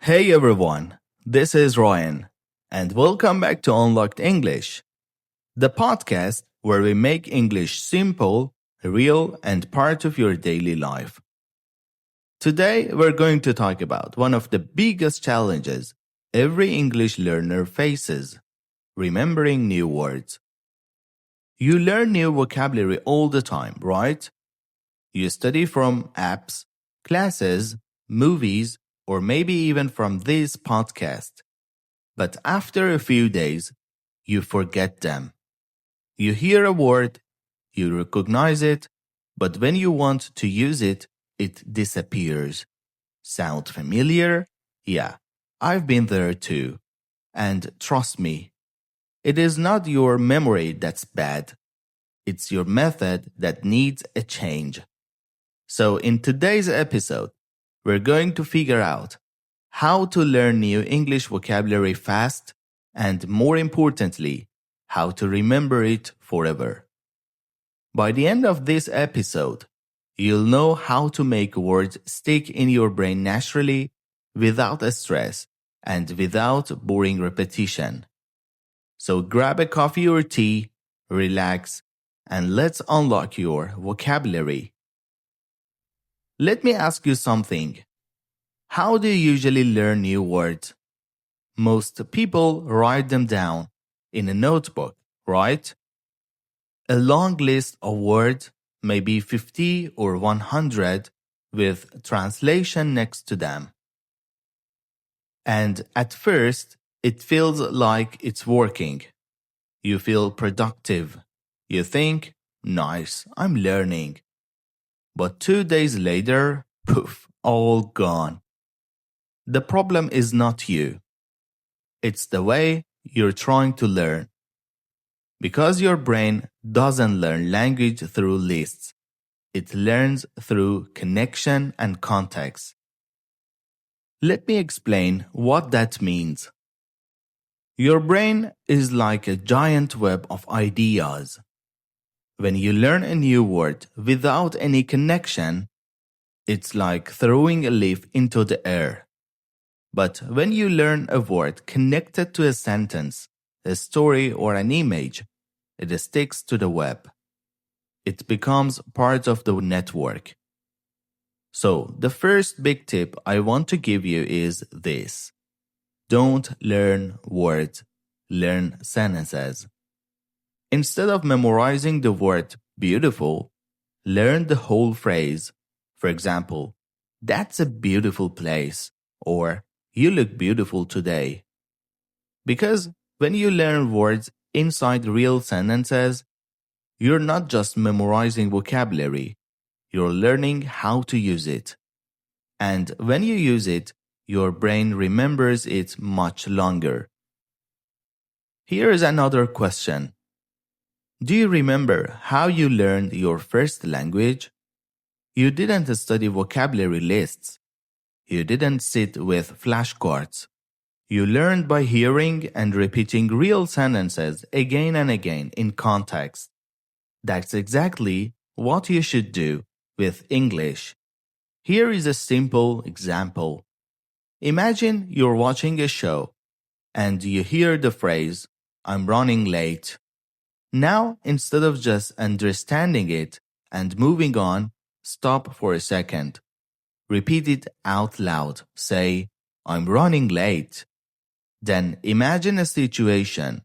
Hey everyone, this is Ryan, and welcome back to Unlocked English, the podcast where we make English simple, real, and part of your daily life. Today, we're going to talk about one of the biggest challenges every English learner faces: remembering new words. You learn new vocabulary all the time, right? You study from apps, classes, movies, or maybe even from this podcast. But after a few days, you forget them. You hear a word, you recognize it, but when you want to use it, it disappears. Sound familiar? Yeah, I've been there too. And trust me, it is not your memory that's bad. It's your method that needs a change. So in today's episode, we're going to figure out how to learn new English vocabulary fast, and more importantly, how to remember it forever. By the end of this episode, you'll know how to make words stick in your brain naturally, without a stress, and without boring repetition. So grab a coffee or tea, relax, and let's unlock your vocabulary. Let me ask you something. How do you usually learn new words? Most people write them down in a notebook, right? A long list of words, maybe 50 or 100, with translation next to them. And at first, it feels like it's working. You feel productive. You think, nice, I'm learning. But 2 days later, poof, all gone. The problem is not you. It's the way you're trying to learn. Because your brain doesn't learn language through lists. It learns through connection and context. Let me explain what that means. Your brain is like a giant web of ideas. When you learn a new word without any connection, it's like throwing a leaf into the air. But when you learn a word connected to a sentence, a story, or an image, it sticks to the web. It becomes part of the network. So, the first big tip I want to give you is this: don't learn words, learn sentences. Instead of memorizing the word beautiful, learn the whole phrase. For example, that's a beautiful place, or you look beautiful today. Because when you learn words inside real sentences, you're not just memorizing vocabulary, you're learning how to use it. And when you use it, your brain remembers it much longer. Here is another question. Do you remember how you learned your first language? You didn't study vocabulary lists. You didn't sit with flashcards. You learned by hearing and repeating real sentences again and again in context. That's exactly what you should do with English. Here is a simple example. Imagine you're watching a show and you hear the phrase, "I'm running late." Now, instead of just understanding it and moving on, stop for a second. Repeat it out loud. Say, "I'm running late." Then imagine a situation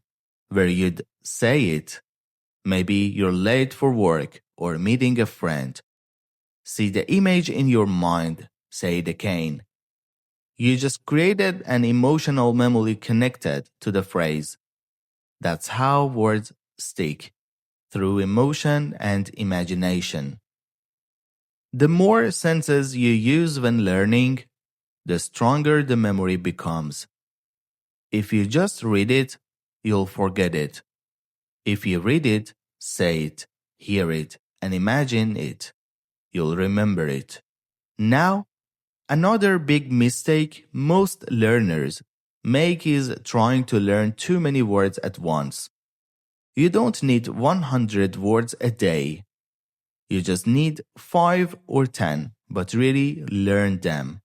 where you'd say it. Maybe you're late for work or meeting a friend. See the image in your mind, say it again. You just created an emotional memory connected to the phrase. That's how words stick, through emotion and imagination. The more senses you use when learning, the stronger the memory becomes. If you just read it, you'll forget it. If you read it, say it, hear it, and imagine it, you'll remember it. Now, another big mistake most learners make is trying to learn too many words at once. You don't need 100 words a day. You just need 5 or 10, but really learn them.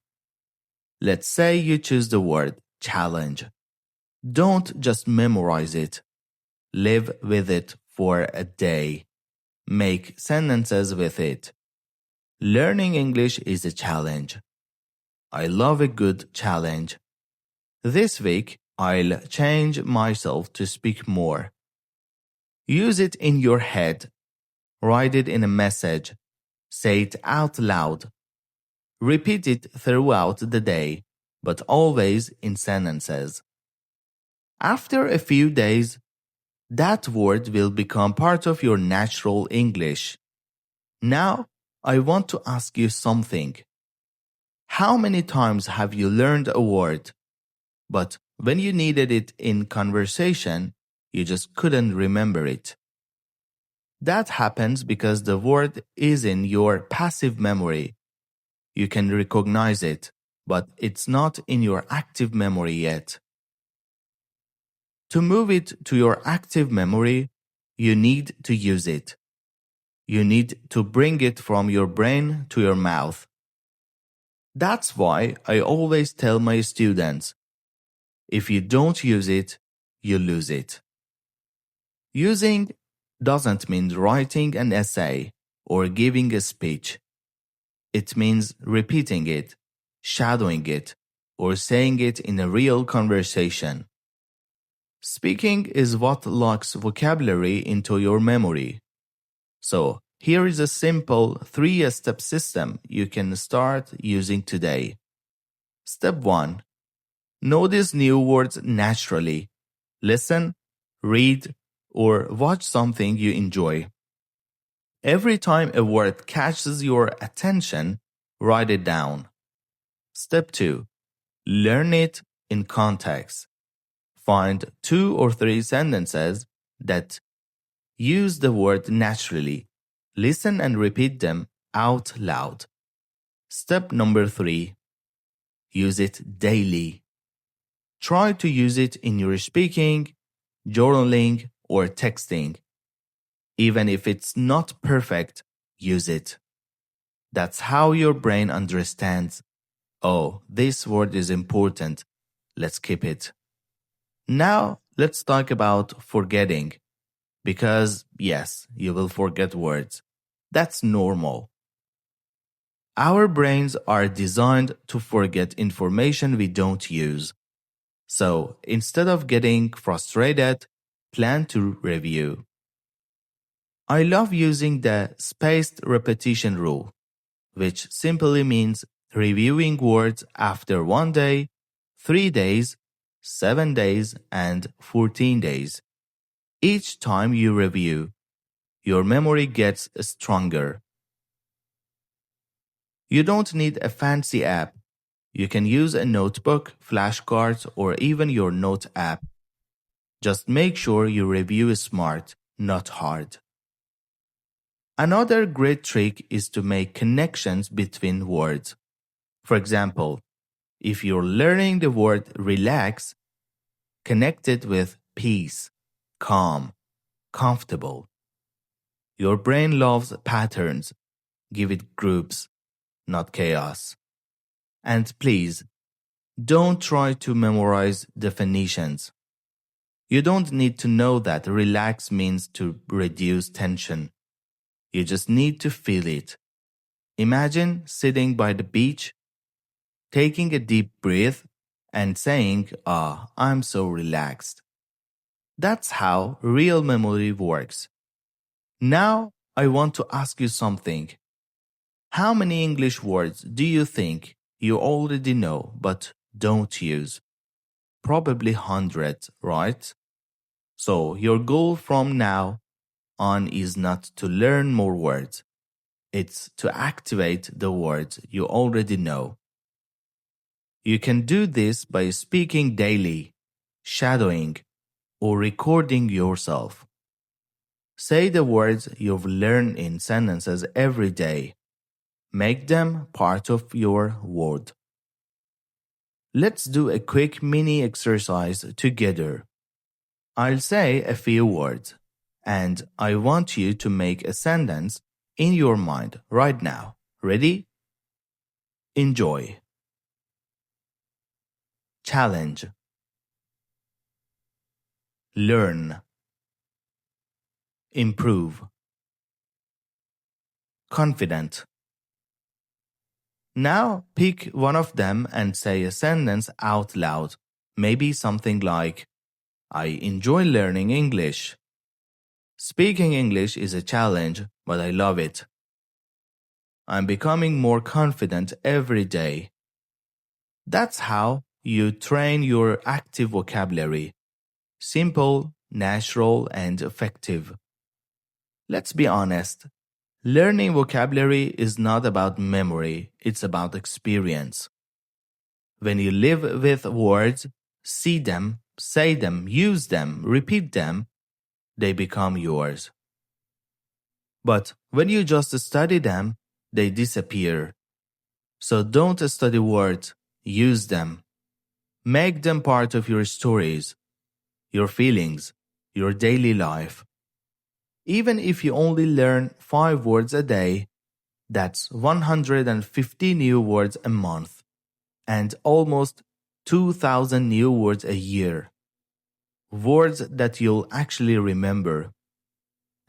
Let's say you choose the word challenge. Don't just memorize it. Live with it for a day. Make sentences with it. Learning English is a challenge. I love a good challenge. This week, I'll change myself to speak more. Use it in your head. Write it in a message. Say it out loud. Repeat it throughout the day, but always in sentences. After a few days, that word will become part of your natural English. Now, I want to ask you something. How many times have you learned a word, but when you needed it in conversation, you just couldn't remember it? That happens because the word is in your passive memory. You can recognize it, but it's not in your active memory yet. To move it to your active memory, you need to use it. You need to bring it from your brain to your mouth. That's why I always tell my students, if you don't use it, you lose it. Using doesn't mean writing an essay or giving a speech. It means repeating it, shadowing it, or saying it in a real conversation. Speaking is what locks vocabulary into your memory. So, here is a simple 3-step system you can start using today. Step 1. Notice new words naturally. Listen, read, or watch something you enjoy. Every time a word catches your attention, write it down. Step 2. Learn it in context. Find 2 or 3 sentences that use the word naturally. Listen and repeat them out loud. Step number 3. Use it daily. Try to use it in your speaking, journaling, or texting. Even if it's not perfect, use it. That's how your brain understands, oh, this word is important. Let's keep it. Now, let's talk about forgetting. Because, yes, you will forget words. That's normal. Our brains are designed to forget information we don't use. So, instead of getting frustrated, plan to review. I love using the spaced repetition rule, which simply means reviewing words after 1 day, 3 days, 7 days, and 14 days. Each time you review, your memory gets stronger. You don't need a fancy app. You can use a notebook, flashcards, or even your note app. Just make sure you review smart, not hard. Another great trick is to make connections between words. For example, if you're learning the word relax, connect it with peace, calm, comfortable. Your brain loves patterns. Give it groups, not chaos. And please, don't try to memorize definitions. You don't need to know that relax means to reduce tension. You just need to feel it. Imagine sitting by the beach, taking a deep breath, and saying, I'm so relaxed. That's how real memory works. Now, I want to ask you something. How many English words do you think you already know but don't use? Probably hundreds, right? So, your goal from now on is not to learn more words. It's to activate the words you already know. You can do this by speaking daily, shadowing, or recording yourself. Say the words you've learned in sentences every day. Make them part of your word. Let's do a quick mini exercise together. I'll say a few words, and I want you to make a sentence in your mind right now. Ready? Enjoy. challenge, learn, improve, confident. Now pick one of them and say a sentence out loud. Maybe something like, I enjoy learning English. Speaking English is a challenge, but I love it. I'm becoming more confident every day. That's how you train your active vocabulary. Simple, natural, and effective. Let's be honest. Learning vocabulary is not about memory, it's about experience. When you live with words, see them, say them, use them, repeat them, they become yours. But when you just study them, they disappear. So don't study words, use them. Make them part of your stories, your feelings, your daily life. Even if you only learn 5 words a day, that's 150 new words a month and almost 2,000 new words a year. Words that you'll actually remember.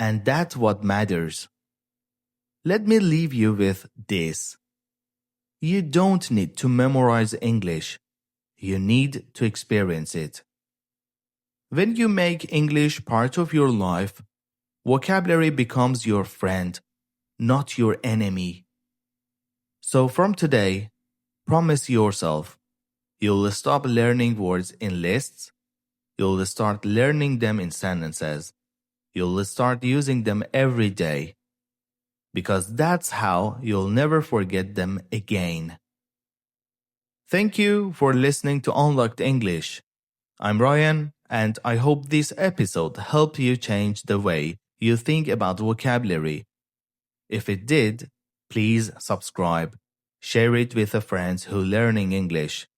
And that's what matters. Let me leave you with this. You don't need to memorize English. You need to experience it. When you make English part of your life, vocabulary becomes your friend, not your enemy. So from today, promise yourself, you'll stop learning words in lists, you'll start learning them in sentences, you'll start using them every day, because that's how you'll never forget them again. Thank you for listening to Unlocked English. I'm Ryan, and I hope this episode helped you change the way you think about vocabulary. If it did, please subscribe, share it with a friend who's learning English,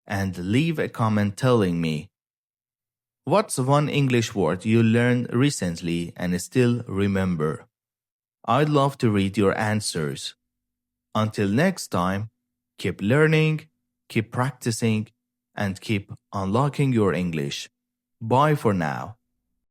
and leave a comment telling me, what's one English word you learned recently and still remember? I'd love to read your answers. Until next time, keep learning, keep practicing, and keep unlocking your English. Bye for now.